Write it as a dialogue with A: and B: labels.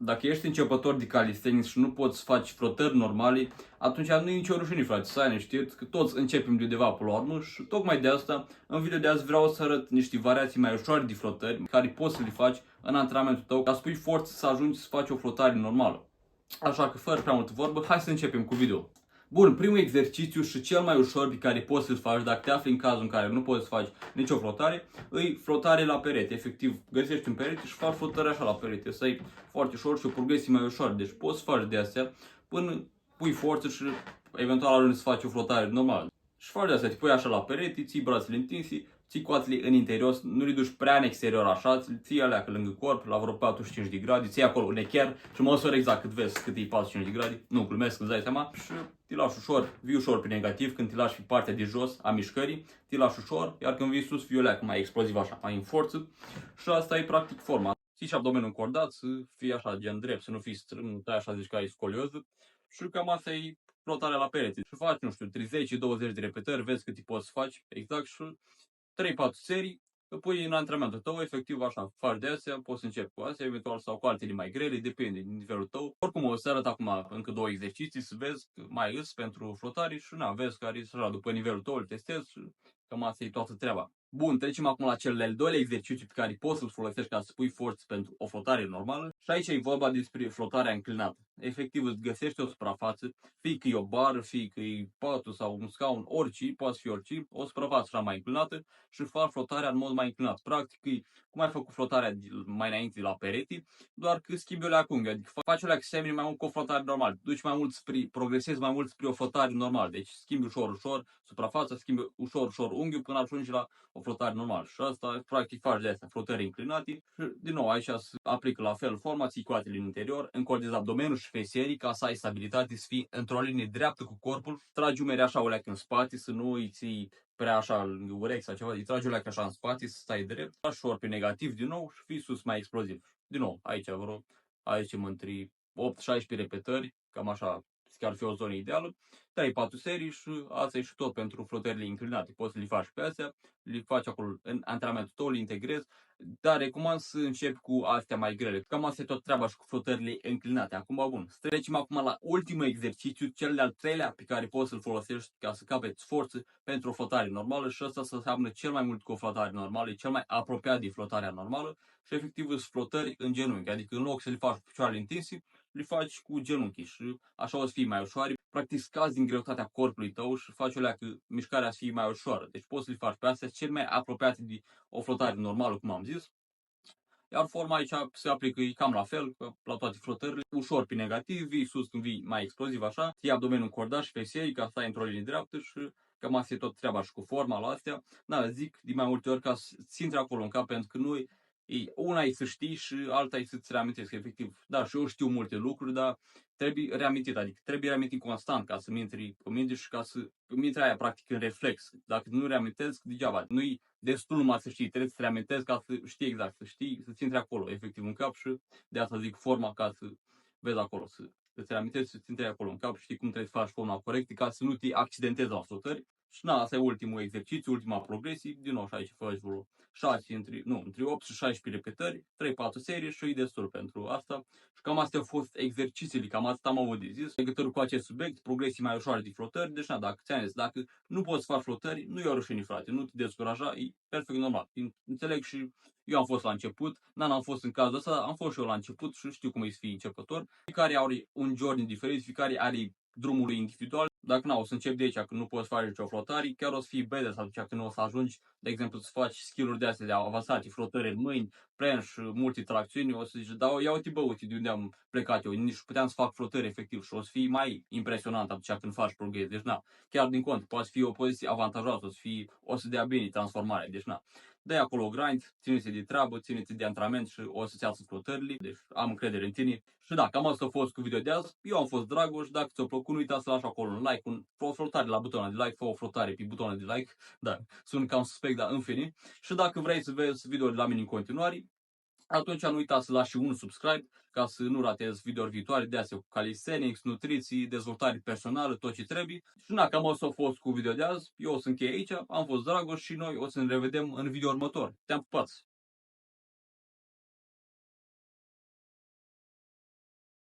A: Dacă ești începător de calisthenics și nu poți să faci flotări normale, atunci nu e nicio rușine, frate, să ai știți că toți începem de undeva pe la urmă și tocmai de asta, în video de azi vreau să arăt niște variații mai ușoare de flotări care poți să le faci în antrenamentul tău ca să pui forță să ajungi să faci o flotare normală. Așa că, fără prea multă vorbă, hai să începem cu video. Bun, primul exercițiu și cel mai ușor pe care poți să-l faci dacă te afli în cazul în care nu poți să faci nicio flotare, îi flotare la perete. Efectiv, găsești un perete și faci flotare așa la perete. Să ai foarte ușor și o progresie mai ușor. Deci poți să faci de astea până pui forță și eventual ajungi să faci o flotare normală. Și faci de astea, te pui așa la perete, ții brațele întinse, ții coatele în interior, nu le duci prea în exterior așa, ții alea lângă corp, la vreo 45 de grade, ții acolo un echer și măsori exact cât vezi cât e 45 de grade, nu glumesc, îți dai seama, și te lași ușor, vii ușor pe negativ, când te lași pe partea de jos a mișcării, te lași ușor, iar când vii sus, vii o mai exploziv așa, mai în forță și asta e practic forma. Ții și abdomenul încordat, să fii așa gen drept, să nu fii strâng, nu tai așa zici că ai scolioză și cam asta e flotarea la perete. Și faci, nu știu, 30-20 de repetări, vezi cât îi poți face exact și 3-4 serii, îl pui în antrenamentul tău, efectiv așa, faci de astea, poți să începi cu astea, eventual sau cu altele mai grele, depinde din nivelul tău. Oricum o să arăt acum încă 2 exerciții, să vezi mai îs pentru flotare și na, vezi care e așa, după nivelul tău, îl testezi și cam asta e toată treaba. Bun, trecem acum la cel de-al doilea exercițiu pe care poți să-l folosești ca să pui forță pentru o flotare normală. Și aici e vorba despre flotarea înclinată. Efectiv îți găsești o suprafață, fie că e o bară, fie că e patul sau un scaun, orice, poate fi orice, o suprafață așa mai înclinată și faci flotarea în mod mai înclinat. Practic e cum ai făcut flotarea mai înainte la perete, doar că schimbi o leacă unghi, adică faci o leacă semeni mai mult cu o flotare normală, duci mai mult spre, progresezi mai mult spre o flotare normală, deci schimbi ușor suprafața, schimbi ușor unghiul până ajungi la o flotare normală. Și asta practic faci de astea flotări înclinate și din nou aici se aplică la fel forma, ții coatele în interior, încordezi abdomenul și feserii ca să ai stabilitate, să fii într-o linie dreaptă cu corpul, tragi umerii așa o leacă în spate, să nu îi ții prea așa lângă urechi sau ceva, îi tragi o leacă așa în spate, să stai drept, ușor pe negativ din nou și fii sus mai exploziv. Din nou, aici între 8-16 repetări, cam așa, chiar fi o zonă ideală, 3-4 serii și asta e și tot pentru flotările inclinate. Poți să le faci pe astea, le faci acolo în antrenamentul tău, le integrezi, dar recomand să începi cu astea mai grele. Cam asta e tot treaba și cu flotările înclinate. Acum, bun, trecem acum la ultimul exercițiu, cel de-al treilea pe care poți să-l folosești ca să capeți forță pentru o flotare normală și ăsta se înseamnă cel mai mult cu o flotare normală, e cel mai apropiat de flotarea normală și efectiv sunt flotări în genunchi, adică în loc să le faci cu picioarele întinse, le faci cu genunchii și așa o să fie mai ușoare. Practic scazi din greutatea corpului tău și faci o leacă mișcarea să fie mai ușoară. Deci poți să le faci pe astea cel mai apropiate de o flotare normală, cum am zis. Iar forma aici se aplică cam la fel, la toate flotările, ușor pe negativ, vii sus când vii mai exploziv așa, ții abdomenul încordat și feseii ca să stai într-o linie dreaptă și cam asta e tot treaba și cu forma la astea. Da, zic de mai multe ori ca să intri acolo în cap, pentru că nu una e să știi și alta e să-ți reamintesc efectiv. Da, și eu știu multe lucruri, dar trebuie reamintit, adică trebuie reamintit constant ca să-mi intri în minte și ca să îmi intre aia practic în reflex. Dacă nu reamintesc, degeaba. Nu-i destul numai să știi, trebuie să te reamintesc ca să știi exact, să știi, să-ți intri acolo, efectiv în cap și de asta zic forma ca să vezi acolo, să-ți reamintesc, să-ți intri acolo în cap, știi cum trebuie să faci forma corectă ca să nu te accidentezi la flotări. Și na, asta e ultimul exercițiu, ultima progresie, din nou și aici faci vreo 6, între 8 și 16 repetări, 3-4 serii și e destul pentru asta. Și cam astea au fost exercițiile, cam asta am avut de zis. Legătură cu acest subiect, progresii mai ușoare de flotări, deci na, dacă ți-am zis, dacă nu poți să faci flotări, nu e o rușine, frate, nu te descuraja, e perfect normal. Înțeleg și eu am fost la început, n-am fost în cazul ăsta, am fost și eu la început și știu cum e să fii începător. Fiecare are un journey diferit, fiecare are drumul lui individual. Dacă o să începi de aici, că nu poți face nicio flotare, chiar o să fii badass atunci când o să ajungi, de exemplu, să faci skill-uri de astea de avansate, flotări în mâini, planche, multitracțiuni, o să zici, da, ia uite bă, uite de unde am plecat eu, nici puteam să fac flotări efectiv și o să fii mai impresionant atunci când faci progres. Deci na, chiar din cont, poate fi o poziție avantajoasă, o să dea bine transformarea. Deci na, dai acolo grind, ține-te de treabă, ține-te de antrenament și o să-ți iasă flotările. Deci am încredere în tine. Și da, cam asta a fost cu video de azi. Eu am fost Dragoș, dacă ți-a plăcut, nu uita să lași acolo un like, o flotare la butonul de like, fă o flotare pe butonul de like. Da, sunt cam suspect, dar în fine. Și dacă vrei să vezi video de la mine în continuare, atunci nu uita să lași un subscribe ca să nu ratezi videouri viitoare de astea cu calisthenics, nutriții, dezvoltare personală, tot ce trebuie. Și na, cam asta a fost cu video de azi. Eu o să închei aici, am fost Dragoș și noi o să ne revedem în video următor. Te-am pupat!